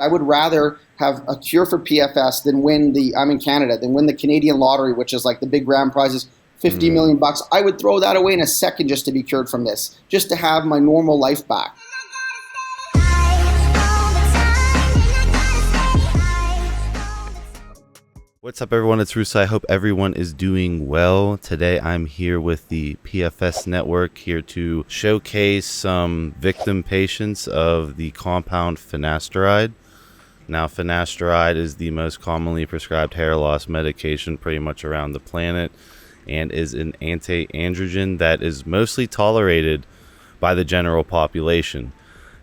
I would rather have a cure for PFS than win I'm in Canada, than win the Canadian lottery, which is like the big grand prize is 50 million bucks. I would throw that away in a second just to be cured from this, just to have my normal life back. What's up, everyone? It's Russo. I hope everyone is doing well. Today I'm here with the PFS Network, here to showcase some victim patients of the compound finasteride. Now, finasteride is the most commonly prescribed hair loss medication pretty much around the planet, and is an anti-androgen that is mostly tolerated by the general population.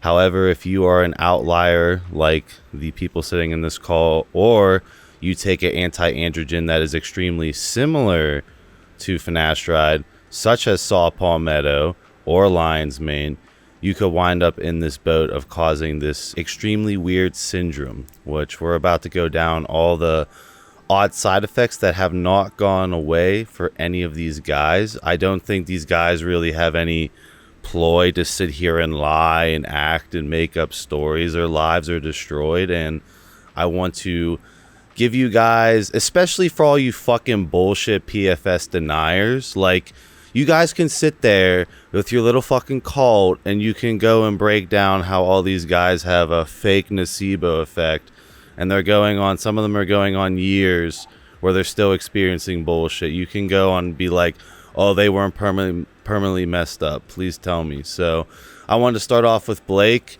However, if you are an outlier like the people sitting in this call, or you take an anti-androgen that is extremely similar to finasteride, such as saw palmetto or lion's mane, you could wind up in this boat of causing this extremely weird syndrome, which we're about to go down all the odd side effects that have not gone away for any of these guys. I don't think these guys really have any ploy to sit here and lie and act and make up stories. Their lives are destroyed, and I want to give you guys, especially for all you fucking bullshit PFS deniers, like, you guys can sit there with your little fucking cult and you can go and break down how all these guys have a fake nocebo effect, and they're going on, some of them are going on years where they're still experiencing bullshit. You can go on and be like, oh, they weren't permanently messed up. Please tell me. So I wanted to start off with Blake.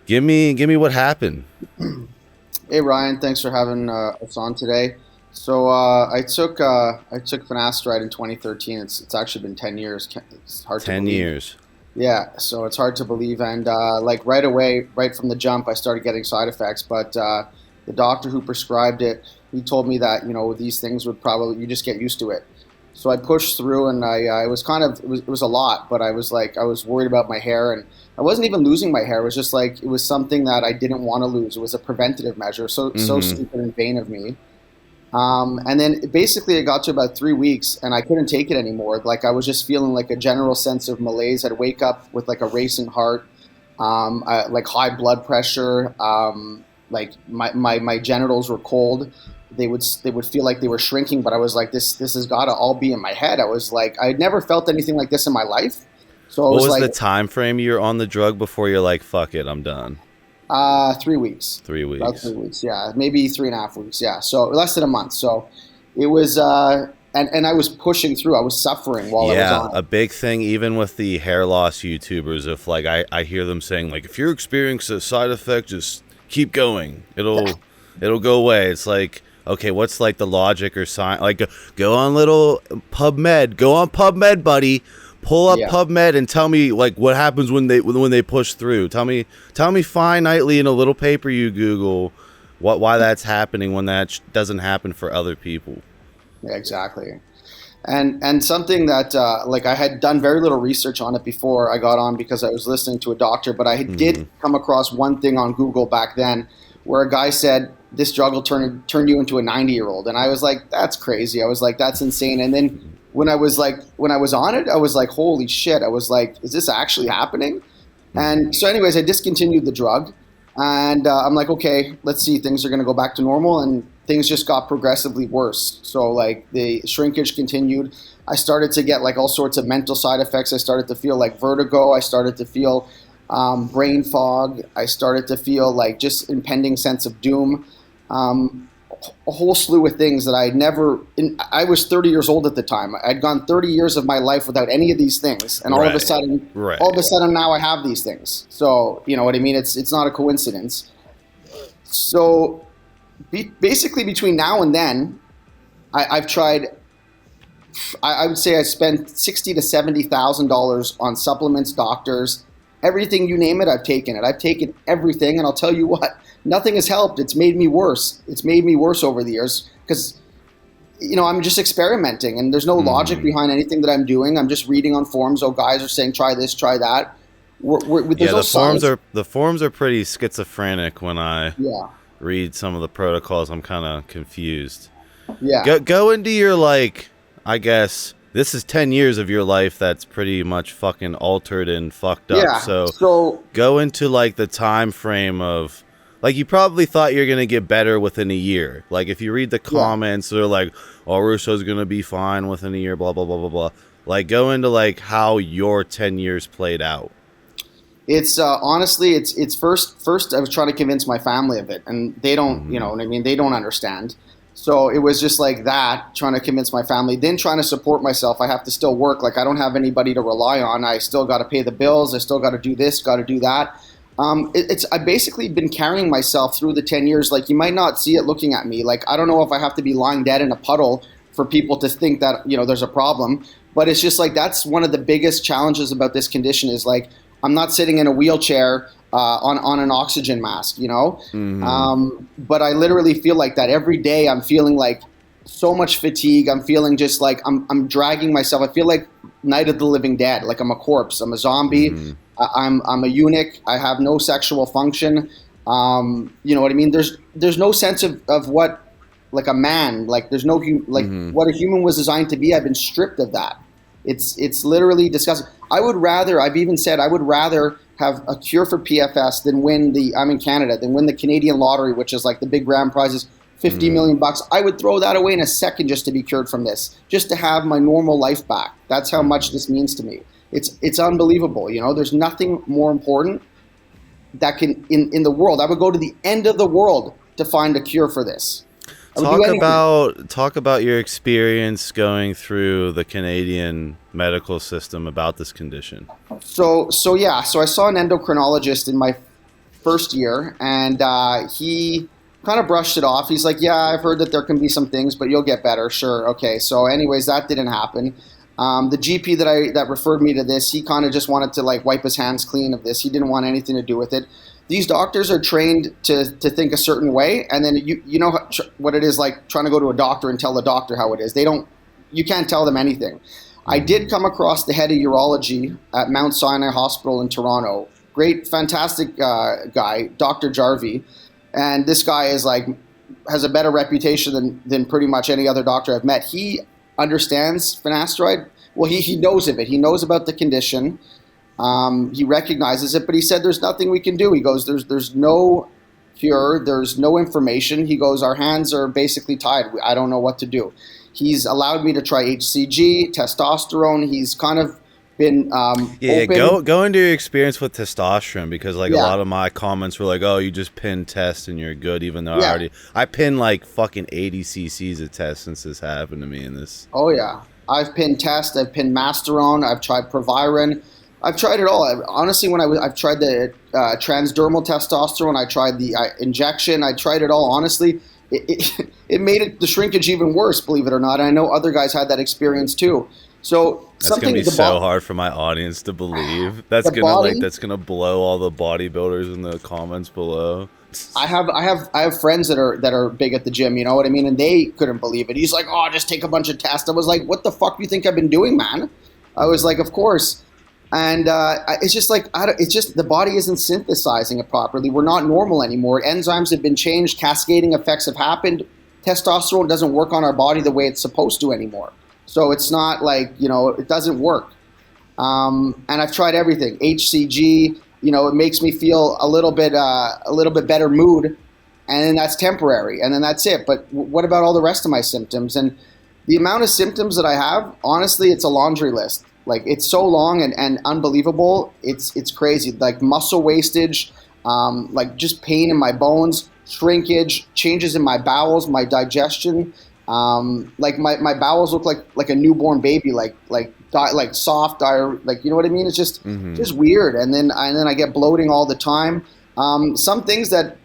Give me what happened. Hey Ryan, thanks for having us on today. So I took finasteride in 2013. It's actually been 10 years. It's hard to believe. 10 years. Yeah, so it's hard to believe. And like right away, right from the jump, I started getting side effects. But the doctor who prescribed it, he told me that, you know, these things would probably, you just get used to it. So I pushed through, and I was kind of, it was a lot, but I was worried about my hair, and I wasn't even losing my hair. It was just like, it was something that I didn't want to lose. It was a preventative measure, so stupid and vain of me. And then basically it got to about 3 weeks, and I couldn't take it anymore. Like, I was just feeling like a general sense of malaise. I'd wake up with like a racing heart, like high blood pressure, like my genitals were cold. They would feel like they were shrinking, but I was like, this has got to all be in my head. I was like, I'd never felt anything like this in my life. So what was like, the time frame you're on the drug before you're like, fuck it, I'm done? 3 weeks. 3 weeks. About 3 weeks, yeah. Maybe 3.5 weeks, yeah. So less than a month. So it was, and I was pushing through. I was suffering while I was on it. Yeah, a big thing, even with the hair loss YouTubers, if like I hear them saying, like, if you're experiencing a side effect, just keep going. It'll go away. It's like, okay, what's like the logic or sign? Like, go on little PubMed. Go on PubMed, buddy. Pull up PubMed and tell me like what happens when they push through. Tell me finitely in a little paper you Google why that's happening when that doesn't happen for other people. Yeah, exactly. And something that like I had done very little research on it before I got on, because I was listening to a doctor, but I did come across one thing on Google back then where a guy said this drug will turn you into a 90-year-old, and I was like, that's crazy. I was like, that's insane. And then when I was on it, I was like, holy shit. I was like, is this actually happening? And so anyways, I discontinued the drug, and I'm like, okay, let's see, things are going to go back to normal, and things just got progressively worse. So like the shrinkage continued. I started to get like all sorts of mental side effects. I started to feel like vertigo. I started to feel brain fog. I started to feel like just impending sense of doom. A whole slew of things that I was 30 years old at the time. I'd gone 30 years of my life without any of these things. And all of a sudden now I have these things. So, you know what I mean? It's not a coincidence. So basically between now and then, I've tried, I would say I spent $60,000 to $70,000 on supplements, doctors, everything, you name it, I've taken it. I've taken everything, and I'll tell you what, nothing has helped. It's made me worse. It's made me worse over the years because, you know, I'm just experimenting, and there's no logic behind anything that I'm doing. I'm just reading on forums. Oh, guys are saying try this, try that. The forums are pretty schizophrenic. When I read some of the protocols, I'm kind of confused. Yeah. Go into your, like, I guess this is 10 years of your life that's pretty much fucking altered and fucked up. So go into like the time frame of Like, you probably thought you're going to get better within a year. Like, if you read the comments, they're like, oh, Russo's going to be fine within a year, blah, blah, blah, blah, blah. Like, go into, like, how your 10 years played out. It's honestly, it's first I was trying to convince my family of it, and they don't, you know what I mean? They don't understand. So it was just like that, trying to convince my family, then trying to support myself. I have to still work. Like, I don't have anybody to rely on. I still got to pay the bills. I still got to do this, got to do that. I've basically been carrying myself through the 10 years. Like, you might not see it looking at me. Like, I don't know if I have to be lying dead in a puddle for people to think that, you know, there's a problem. But it's just like, that's one of the biggest challenges about this condition is like, I'm not sitting in a wheelchair on an oxygen mask, you know? But I literally feel like that every day. I'm feeling like so much fatigue. I'm feeling just like I'm dragging myself. I feel like Night of the Living Dead, like I'm a corpse. I'm a zombie. I'm a eunuch. I have no sexual function. You know what I mean? There's no sense of what, like, a man, like there's no what a human was designed to be. I've been stripped of that. It's literally disgusting. I've even said I would rather have a cure for PFS than win I'm in Canada, than win the Canadian lottery, which is like the big grand prize is $50 million. I would throw that away in a second just to be cured from this, just to have my normal life back. That's how much this means to me. It's unbelievable. You know, there's nothing more important that can in the world. I would go to the end of the world to find a cure for this. Talk about your experience going through the Canadian medical system about this condition. So I saw an endocrinologist in my first year, and he kind of brushed it off. He's like, yeah, I've heard that there can be some things, but you'll get better. Sure. Okay. So anyways, that didn't happen. The GP that referred me to this, he kind of just wanted to like wipe his hands clean of this. He didn't want anything to do with it. These doctors are trained to think a certain way, and then you know what it is like trying to go to a doctor and tell the doctor how it is. You can't tell them anything. I did come across the head of urology at Mount Sinai Hospital in Toronto. Great, fantastic guy, Dr. Jarvie, and this guy is like has a better reputation than pretty much any other doctor I've met. He understands finasteride. Well, he knows of it. He knows about the condition. He recognizes it, but he said there's nothing we can do. He goes, there's no cure, there's no information. He goes, our hands are basically tied. I don't know what to do. He's allowed me to try HCG, testosterone. He's kind of been open. Go into your experience with testosterone, because like a lot of my comments were like, oh, you just pin test and you're good, even though I pin like fucking 80 cc's of test since this happened to me in this. Oh yeah, I've pinned test, I've pinned Masteron, I've tried Proviron. I've tried it all. Honestly, I've tried the transdermal testosterone, I tried the injection, I tried it all. Honestly, it made the shrinkage even worse, believe it or not. And I know other guys had that experience too. So that's gonna be so hard for my audience to believe. That's gonna blow all the bodybuilders in the comments below. I have friends that are big at the gym, you know what I mean, and they couldn't believe it. He's like, oh, just take a bunch of tests. I was like, what the fuck do you think I've been doing, man? I was like, of course. And it's just like, it's just the body isn't synthesizing it properly. We're not normal anymore. Enzymes have been changed. Cascading effects have happened. Testosterone doesn't work on our body the way it's supposed to anymore. So it's not like, you know, it doesn't work. And I've tried everything. HCG, you know, it makes me feel a little bit better mood, and then that's temporary, and then that's it. But what about all the rest of my symptoms? And the amount of symptoms that I have, honestly, it's a laundry list. Like, it's so long and unbelievable. It's crazy. Like muscle wastage, like just pain in my bones, shrinkage, changes in my bowels, my digestion. Like my bowels look like a newborn baby, like soft, like, you know what I mean? It's just weird. And then I get bloating all the time. Some things that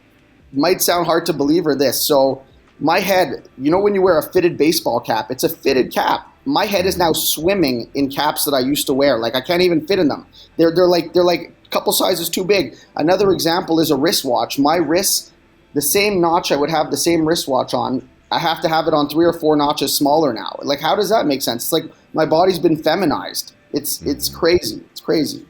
might sound hard to believe are this. So my head, you know, when you wear a fitted baseball cap, it's a fitted cap. My head is now swimming in caps that I used to wear. Like, I can't even fit in them. They're like a couple sizes too big. Another example is a wristwatch. My wrist, the same notch I would have the same wristwatch on, I have to have it on 3 or 4 notches smaller now. Like, how does that make sense? It's like my body's been feminized. It's crazy. It's crazy.